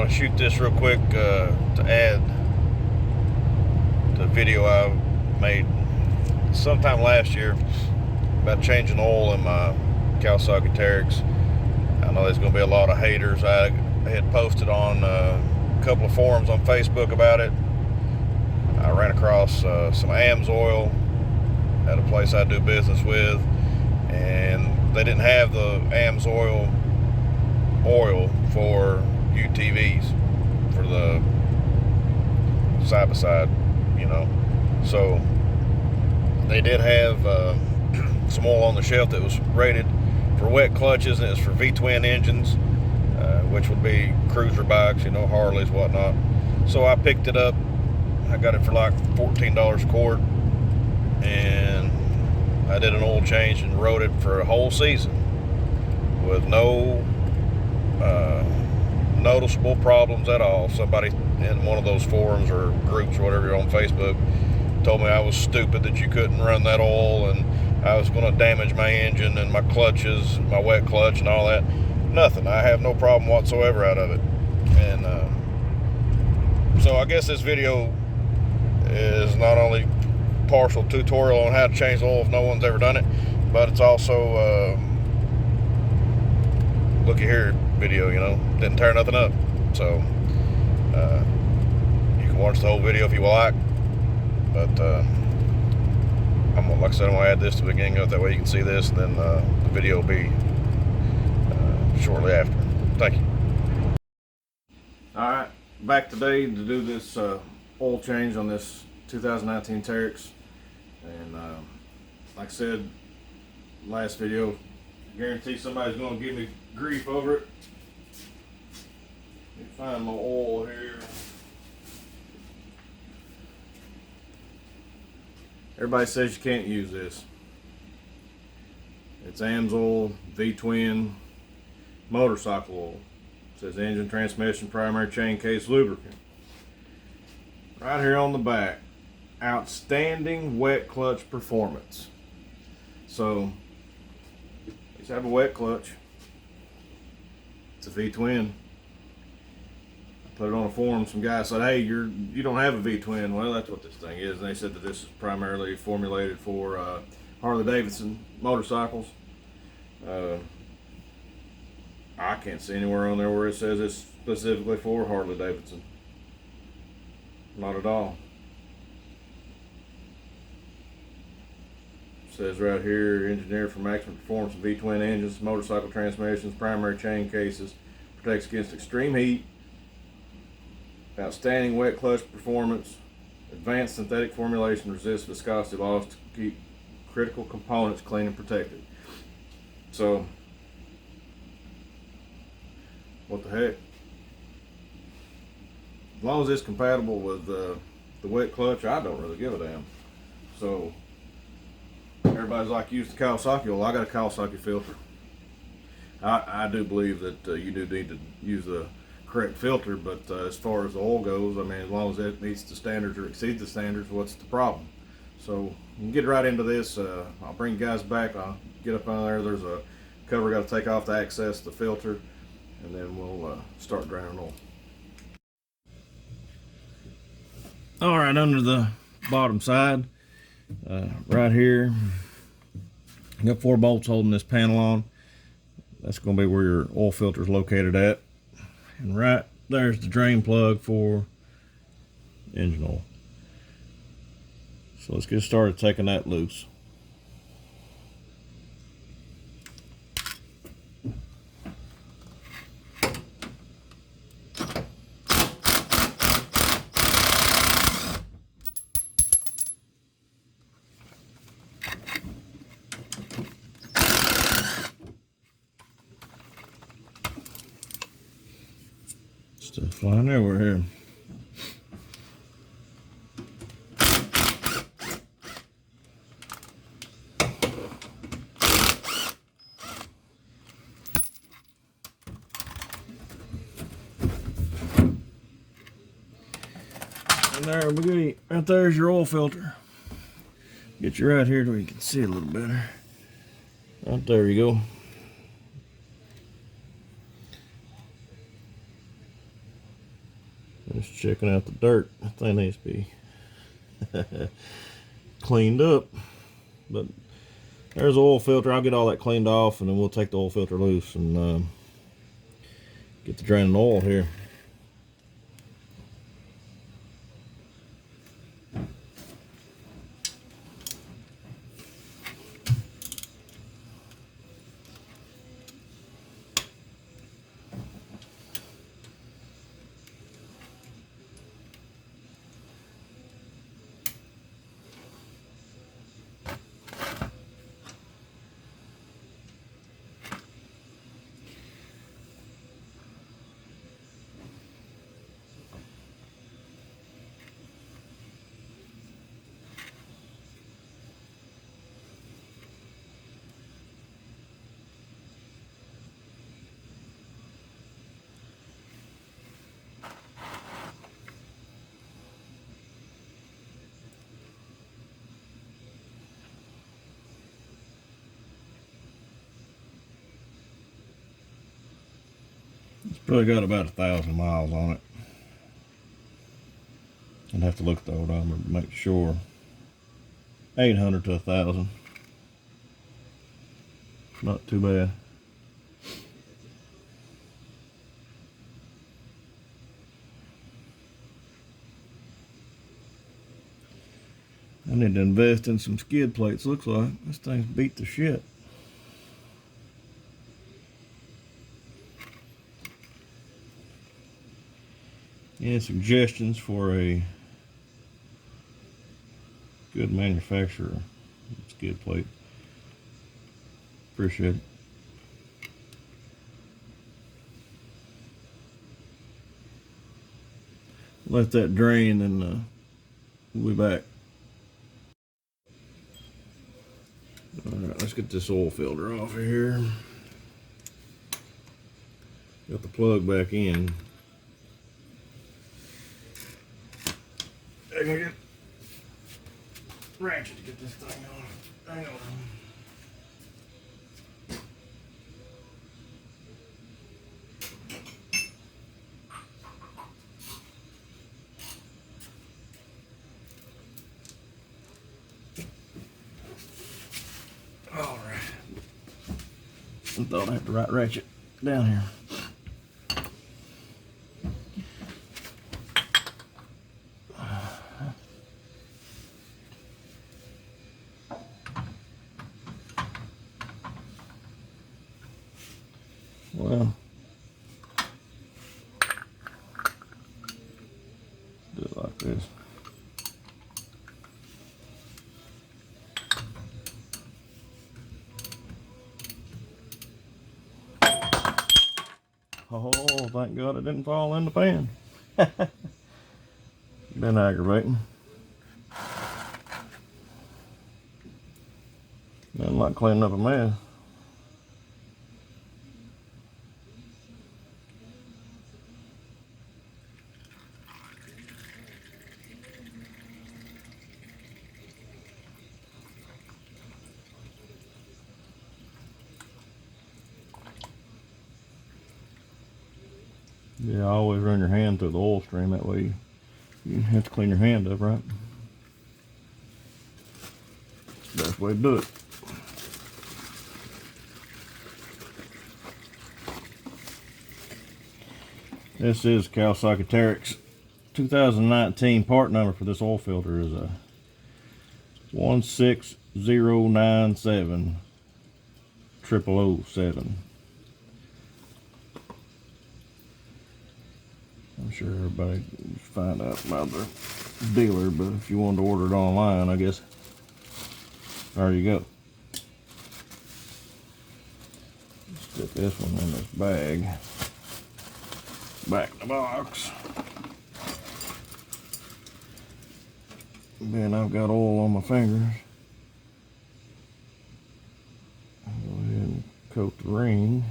going to shoot this real quick to add to the video I made sometime last year about changing oil in my Kawasaki Teryx. I know there's going to be a lot of haters. I had posted on a couple of forums on Facebook about it. I ran across some Amzoil at a place I do business with, and they didn't have the Amzoil oil for UTVs, for the side-by-side, you know. So they did have some oil on the shelf that was rated for wet clutches, and it's for V-twin engines, which would be cruiser bikes, you know, Harleys, whatnot. So I picked it up. I got it for like $14 a quart, and I did an oil change and rode it for a whole season with no noticeable problems at all. Somebody in one of those forums or groups or whatever on Facebook told me I was stupid that you couldn't run that oil and I was going to damage my engine and my clutches, my wet clutch and all that. Nothing. I have no problem whatsoever out of it. And so I guess this video is not only partial tutorial on how to change the oil if no one's ever done it, but it's also looky here video, you know, didn't tear nothing up. So you can watch the whole video if you like, but like I said, I'm gonna add this to the beginning of it, that way you can see this, and then the video will be shortly after. Thank you. All right, back today to do this oil change on this 2019 Teryx, and like I said last video, guarantee somebody's gonna give me grief over it. Let me find my oil here. Everybody says you can't use this. It's Amzoil V-twin motorcycle oil. It says engine, transmission, primary chain case, lubricant. Right here on the back, outstanding wet clutch performance. So let's have a wet clutch. It's a V-twin. I put it on a forum. Some guy said, "Hey, you don't have a V-twin." Well, that's what this thing is. And they said that this is primarily formulated for Harley Davidson motorcycles. I can't see anywhere on there where it says it's specifically for Harley Davidson. Not at all. It says right here, engineered for maximum performance of V-twin engines, motorcycle transmissions, primary chain cases, protects against extreme heat, outstanding wet clutch performance, advanced synthetic formulation, resists viscosity loss to keep critical components clean and protected. So, what the heck? As long as it's compatible with the wet clutch, I don't really give a damn. So, everybody's like, use the Kawasaki. Well, I got a Kawasaki filter. I do believe that you do need to use the correct filter, but as far as the oil goes, I mean, as long as it meets the standards or exceeds the standards, what's the problem? So you can get right into this. I'll bring you guys back. I'll get up on there. There's a cover got to take off to access the filter, and then we'll start draining oil. All right, under the bottom side, right here, you got 4 bolts holding this panel on. That's going to be where your oil filter is located at. And right there's the drain plug for engine oil. So let's get started taking that loose. Stuff flying everywhere here. And there we go. Right there's your oil filter. Get you right here so you can see a little better. Right there you go. Just checking out the dirt. I think needs to be cleaned up. But there's the oil filter. I'll get all that cleaned off, and then we'll take the oil filter loose and get the draining oil here. It's probably got about 1,000 miles on it. I'd have to look at the odometer to make sure. 800 to 1,000. Not too bad. I need to invest in some skid plates, looks like. This thing's beat to shit. Any suggestions for a good manufacturer skid plate? Appreciate it. Let that drain and we'll be back. Alright, let's get this oil filter off of here. Got the plug back in. I gotta get ratchet to get this thing on. Hang on. All right. I thought I had the right ratchet down here. Well, do it like this. Oh, thank God it didn't fall in the pan. Been aggravating. Nothing like cleaning up a mess. Yeah, always run your hand through the oil stream, that way you have to clean your hand up, right? Best way to do it. This is Kawasaki Teryx. 2019 part number for this oil filter is a 16097 0007. I'm sure everybody can find out about the dealer, but if you wanted to order it online, I guess there you go. Stick this one in this bag. Back in the box. Then I've got oil on my fingers. I'll go ahead and coat the ring.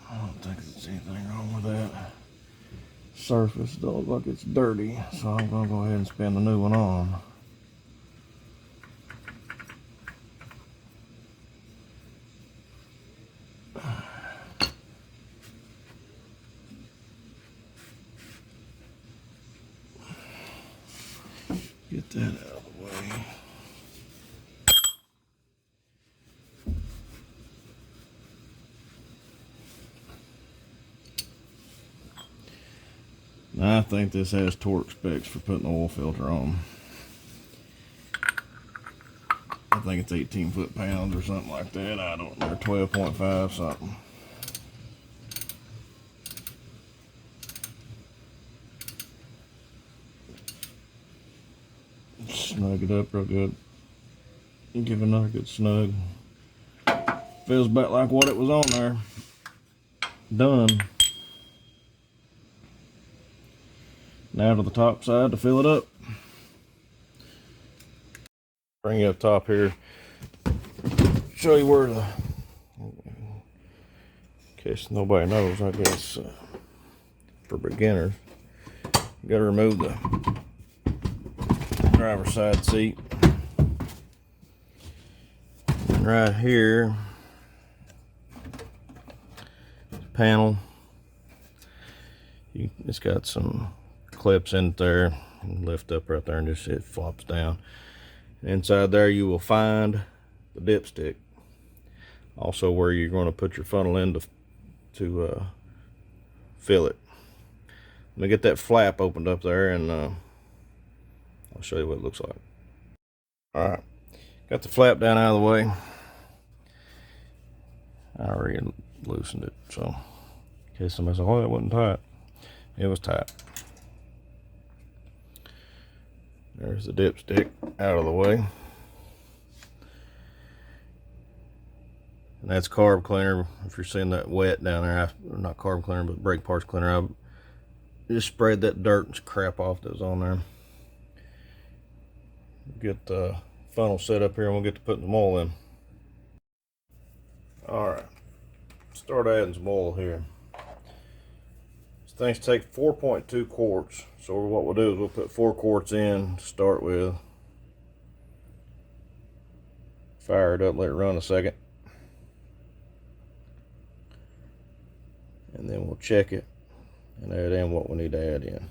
I don't think there's anything wrong with that. Surface don't look like it's dirty, so I'm gonna go ahead and spin the new one on. that out of the way. Now I think this has torque specs for putting the oil filter on. I think it's 18 foot-pounds or something like that. I don't know, 12.5 something. Snug it up real good. Give it another good snug. Feels about like what it was on there. Done. Now to the top side to fill it up. Bring you up top here. Show you where the, in case nobody knows, I guess, for beginners, you gotta remove the driver's side seat. And right here, panel, it's got some clips in there. You lift up right there and just it flops down. Inside there you will find the dipstick, also where you're going to put your funnel in to fill it. Let me get that flap opened up there and I'll show you what it looks like. Alright, got the flap down out of the way. I already loosened it, so in case somebody said, oh, that wasn't tight. It was tight. There's the dipstick out of the way. And that's carb cleaner. If you're seeing that wet down there, not carb cleaner, but brake parts cleaner, I just sprayed that dirt and crap off that was on there. Get the funnel set up here and we'll get to putting some oil in. Alright, start adding some oil here. These things take 4.2 quarts. So what we'll do is we'll put 4 quarts in to start with. Fire it up, let it run a second. And then we'll check it and add in what we need to add in.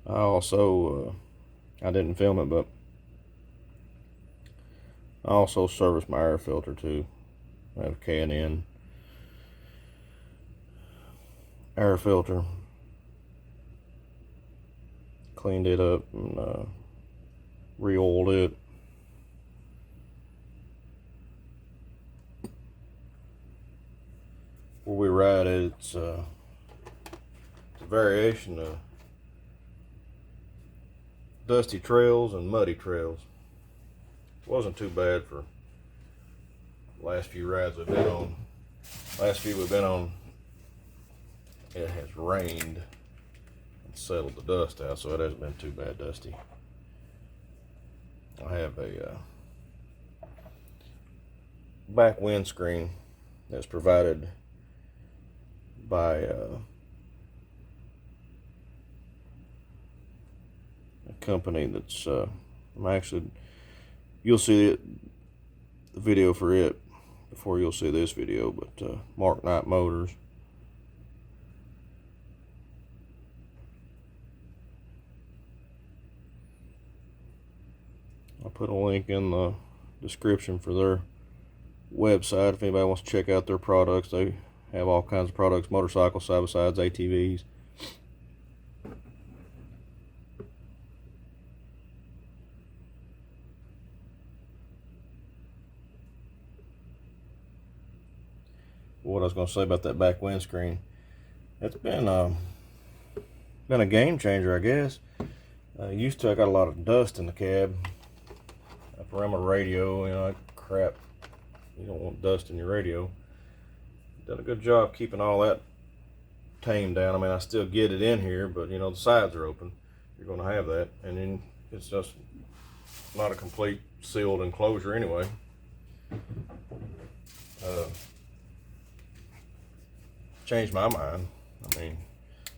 I also, I didn't film it, but I also serviced my air filter too. I have a K&N air filter. Cleaned it up and re-oiled it. Where we ride it, it's a variation of dusty trails and muddy trails. Wasn't too bad for the last few rides we've been on. Last few we've been on, it has rained and settled the dust out, so it hasn't been too bad dusty. I have a back windscreen that's provided by a company that's I'm actually, you'll see it, the video for it before you'll see this video, but Mark Knight Motors. I'll put a link in the description for their website if anybody wants to check out their products. They have all kinds of products, motorcycles, side-by-sides, ATVs. What I was going to say about that back windscreen, it's been a game changer, I guess. Used to, I got a lot of dust in the cab up around my radio, you know, that crap. You don't want dust in your radio. Done a good job keeping all that tamed down. I mean, I still get it in here, but you know, the sides are open. You're going to have that, and then it's just not a complete sealed enclosure anyway. Changed my mind. I mean,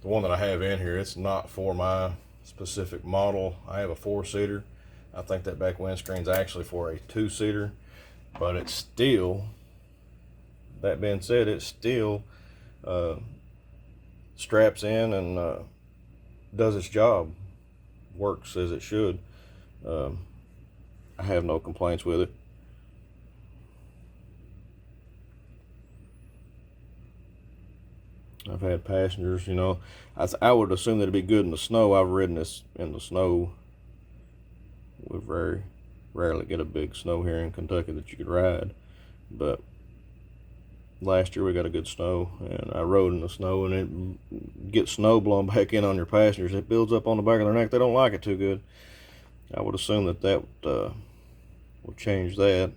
the one that I have in here, it's not for my specific model. I have a 4-seater. I think that back windscreen's actually for a 2-seater, but it's still, that being said, it still straps in and does its job, works as it should. I have no complaints with it. I've had passengers, you know, I would assume that it'd be good in the snow. I've ridden this in the snow. We very rarely get a big snow here in Kentucky that you could ride, but last year we got a good snow, and I rode in the snow, and it gets snow blown back in on your passengers. It builds up on the back of their neck. They don't like it too good. I would assume that will change that.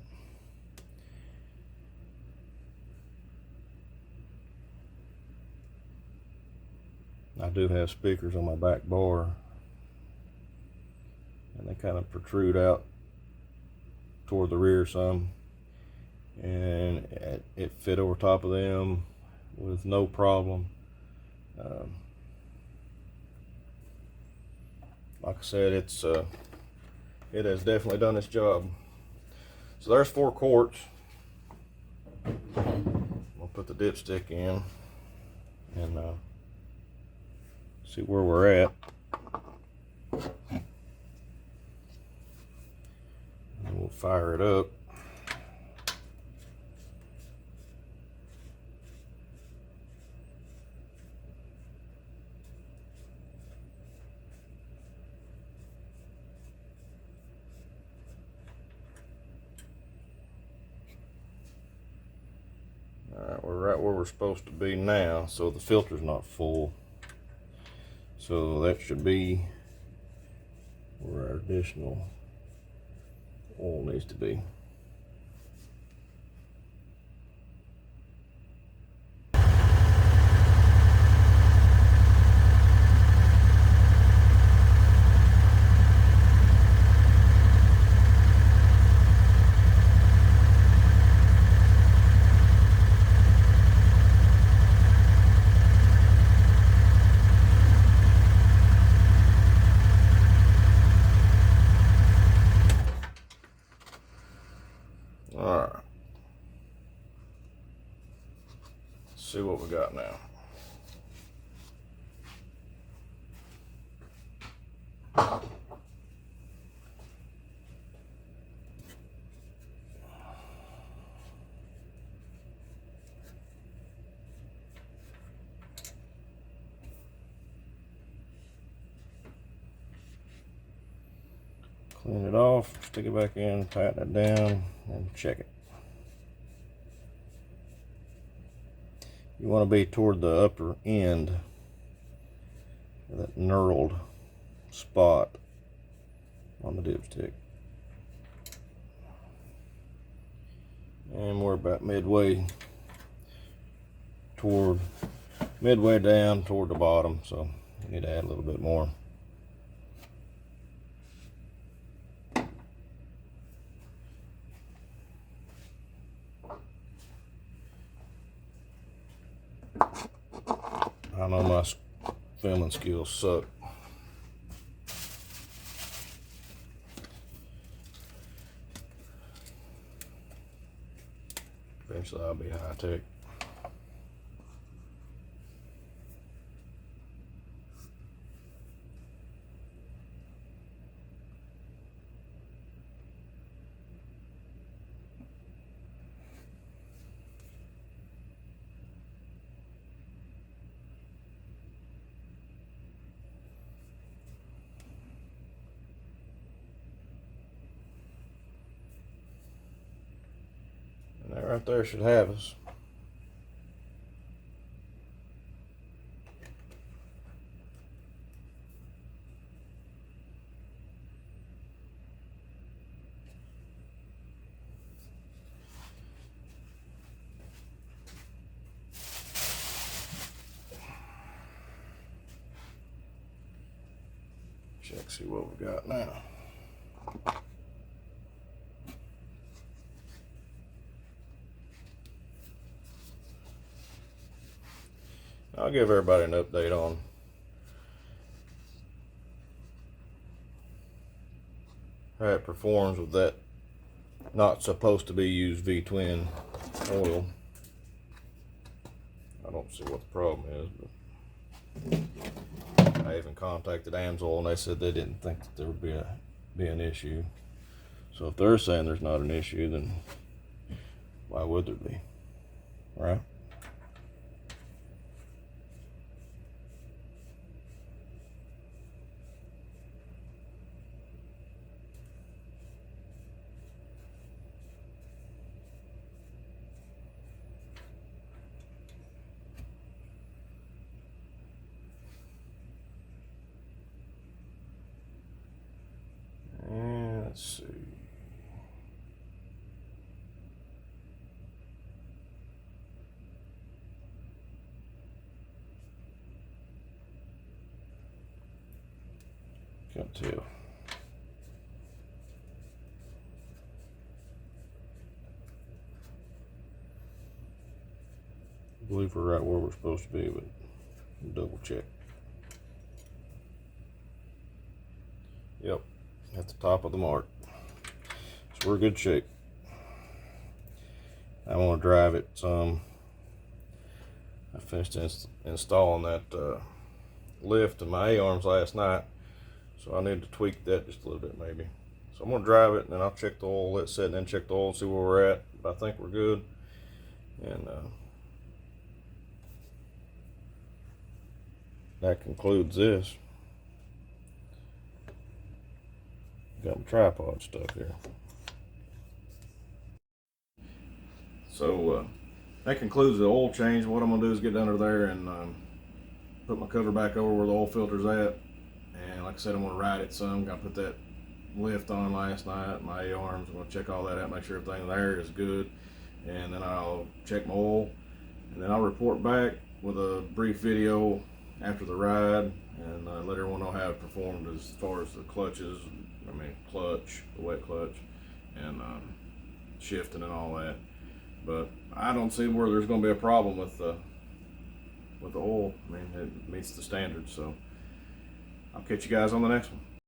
I do have speakers on my back bar, and they kind of protrude out toward the rear some, and it fit over top of them with no problem. Like I said, it has definitely done its job. So there's 4 quarts. I'll put the dipstick in and see where we're at. And we'll fire it up. Alright, we're right where we're supposed to be now, so the filter's not full. So that should be where our additional oil needs to be. Alright, let's see what we got now. Clean it off, stick it back in, tighten it down, and check it. You want to be toward the upper end of that knurled spot on the dipstick. And we're about midway down toward the bottom, so you need to add a little bit more. I know my filming skills suck. Eventually I'll be high tech. right there should have us. Check, see what we got now. I'll give everybody an update on how it performs with that not supposed to be used V-twin oil. I don't see what the problem is, but I even contacted Amzoil and they said they didn't think that there would be an issue. So if they're saying there's not an issue, then why would there be, right? And let's see. Can't tell. I believe we're right where we're supposed to be, but double check. Yep, at the top of the mark. So we're in good shape. I want to drive it some. I finished installing that lift in my A-arms last night, so I need to tweak that just a little bit maybe. So I'm going to drive it and then I'll check the oil, let it set, and then check the oil, see where we're at. But I think we're good. And that concludes this. Got my tripod stuck here. So that concludes the oil change. What I'm gonna do is get under there and put my cover back over where the oil filter's at. And like I said, I'm gonna ride it some. Got to put that lift on last night, my A-arms. I'm gonna check all that out, make sure everything there is good. And then I'll check my oil. And then I'll report back with a brief video after the ride and let everyone know how it performed as far as the clutches. I mean, clutch, the wet clutch, and shifting and all that. But I don't see where there's going to be a problem with the oil. I mean, it meets the standards. So I'll catch you guys on the next one.